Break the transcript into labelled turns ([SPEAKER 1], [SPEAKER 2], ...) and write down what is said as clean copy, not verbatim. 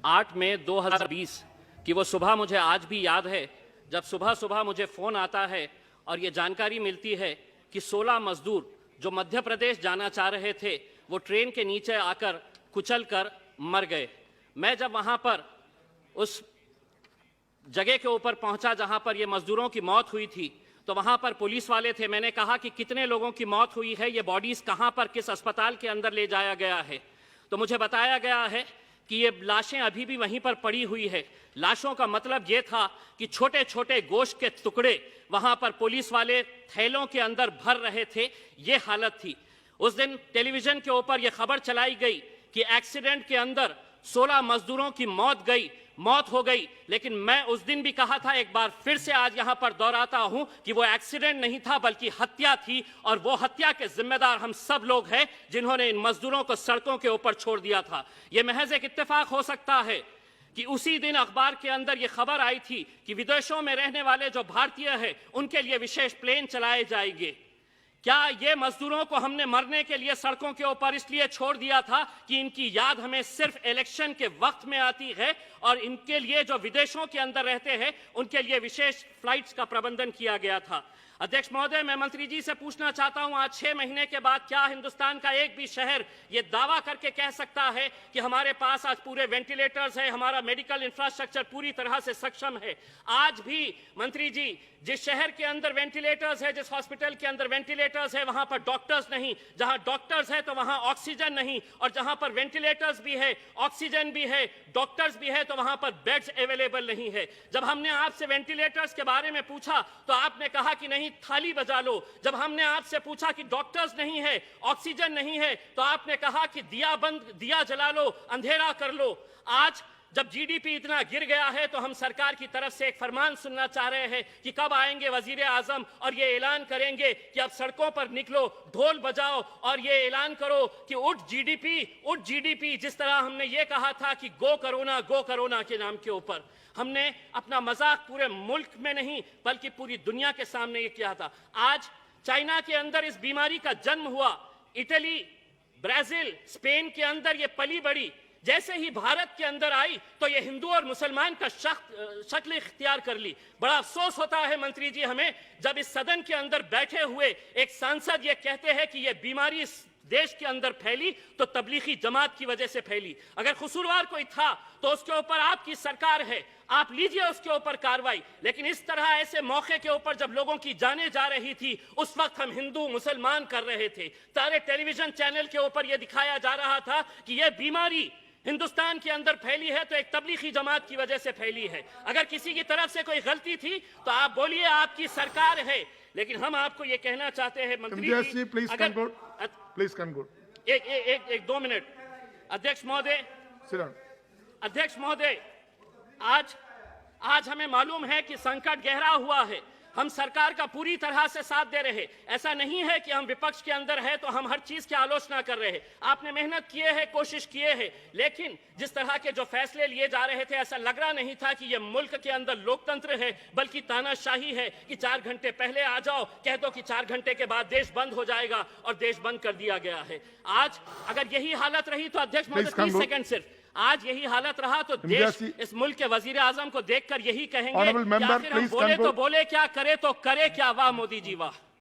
[SPEAKER 1] 8 मई 2020 की वो सुबह मुझे आज भी याद है, जब सुबह सुबह मुझे फ़ोन आता है और ये जानकारी मिलती है कि 16 मजदूर जो मध्य प्रदेश जाना चाह रहे थे वो ट्रेन के नीचे आकर कुचल कर मर गए। मैं जब वहाँ पर उस जगह के ऊपर पहुंचा जहां पर ये मजदूरों की मौत हुई थी, तो वहां पर पुलिस वाले थे। मैंने कहा कि कितने लोगों की मौत हुई है, ये बॉडीज कहां पर किस अस्पताल के अंदर ले जाया गया है। तो मुझे बताया गया है कि ये लाशें अभी भी वहीं पर पड़ी हुई है। लाशों का मतलब ये था कि छोटे छोटे गोश्त के टुकड़े वहां पर पुलिस वाले थैलों के अंदर भर रहे थे, ये हालत थी। उस दिन टेलीविजन के ऊपर यह खबर चलाई गई कि एक्सीडेंट के अंदर 16 मजदूरों की मौत हो गई। लेकिन मैं उस दिन भी कहा था, एक बार फिर से आज यहां पर दोहराता हूं कि वो एक्सीडेंट नहीं था बल्कि हत्या थी, और वो हत्या के जिम्मेदार हम सब लोग हैं जिन्होंने इन मजदूरों को सड़कों के ऊपर छोड़ दिया था। यह महज एक इत्तेफाक हो सकता है कि उसी दिन अखबार के अंदर यह खबर आई थी कि विदेशों में रहने वाले जो भारतीय हैं उनके लिए विशेष प्लेन चलाए जाएंगे। क्या ये मजदूरों को हमने मरने के लिए सड़कों के ऊपर इसलिए छोड़ दिया था कि इनकी याद हमें सिर्फ इलेक्शन के वक्त में आती है, और इनके लिए जो विदेशों के अंदर रहते हैं उनके लिए विशेष फ्लाइट्स का प्रबंधन किया गया था? अध्यक्ष महोदय, मैं मंत्री जी से पूछना चाहता हूं, आज 6 महीने के बाद क्या हिंदुस्तान का एक भी शहर ये दावा करके कह सकता है कि हमारे पास आज पूरे वेंटिलेटर्स है, हमारा मेडिकल इंफ्रास्ट्रक्चर पूरी तरह से सक्षम है? आज भी मंत्री जी, जिस शहर के अंदर वेंटिलेटर्स है, जिस हॉस्पिटल के अंदर वेंटिलेटर्स है, वहां पर डॉक्टर्स नहीं। जहां डॉक्टर्स है तो वहां ऑक्सीजन नहीं, और जहां पर वेंटिलेटर्स भी है, ऑक्सीजन भी है, डॉक्टर्स भी है, तो वहां पर बेड्स अवेलेबल नहीं है। जब हमने आपसे वेंटिलेटर्स के बारे में पूछा तो आपने कहा कि नहीं, थाली बजा लो। जब हमने आपसे पूछा कि डॉक्टर्स नहीं है, ऑक्सीजन नहीं है, तो आपने कहा कि दिया जला लो, अंधेरा कर लो। आज जब जीडीपी इतना गिर गया है तो हम सरकार की तरफ से एक फरमान सुनना चाह रहे हैं कि कब आएंगे वजीर आजम और ये ऐलान करेंगे कि अब सड़कों पर निकलो, ढोल बजाओ और ये ऐलान करो कि उठ जीडीपी। जिस तरह हमने ये कहा था कि गो कोरोना के नाम के ऊपर हमने अपना मजाक पूरे मुल्क में नहीं बल्कि पूरी दुनिया के सामने ये किया था। आज चाइना के अंदर इस बीमारी का जन्म हुआ, इटली, ब्राजील, स्पेन के अंदर ये पली बड़ी, जैसे ही भारत के अंदर आई तो ये हिंदू और मुसलमान का शक्ल इख्तियार कर ली। बड़ा अफसोस होता है मंत्री जी हमें, जब इस सदन के अंदर बैठे हुए एक सांसद ये कहते हैं कि ये बीमारी इस देश के अंदर फैली तो तबलीगी जमात की वजह से फैली। अगर कसूरवार कोई था तो उसके ऊपर आपकी सरकार है, आप लीजिए उसके ऊपर कार्रवाई। लेकिन इस तरह ऐसे मौके के ऊपर जब लोगों की जानें जा रही थी, उस वक्त हम हिंदू मुसलमान कर रहे थे। सारे टेलीविजन चैनल के ऊपर यह दिखाया जा रहा था कि यह बीमारी हिंदुस्तान के अंदर फैली है तो एक तबलीगी जमात की वजह से फैली है। अगर किसी की तरफ से कोई गलती थी तो आप बोलिए, आपकी सरकार है। लेकिन हम आपको ये कहना चाहते हैं मंत्री जी,
[SPEAKER 2] प्लीज कंक्लूड।
[SPEAKER 1] एक 2 मिनट। अध्यक्ष महोदय, आज हमें मालूम है कि संकट गहरा हुआ है। हम सरकार का पूरी तरह से साथ दे रहे हैं। ऐसा नहीं है कि हम विपक्ष के अंदर है तो हम हर चीज की आलोचना कर रहे हैं। आपने मेहनत किए है, कोशिश किए है, लेकिन जिस तरह के जो फैसले लिए जा रहे थे ऐसा लग रहा नहीं था कि ये मुल्क के अंदर लोकतंत्र है बल्कि तानाशाही है कि 4 घंटे पहले आ जाओ, कह दो कि 4 घंटे के बाद देश बंद हो जाएगा, और देश बंद कर दिया गया है। आज अगर यही हालत रही तो अध्यक्ष महोदय 30 सेकंड सिर्फ, आज यही हालत रहा तो देश इस मुल्क के वजीर आजम को देखकर यही कहेंगे कि आखिर हम बोले तो बोले क्या, करे तो करे क्या। वाह मोदी जी वाह।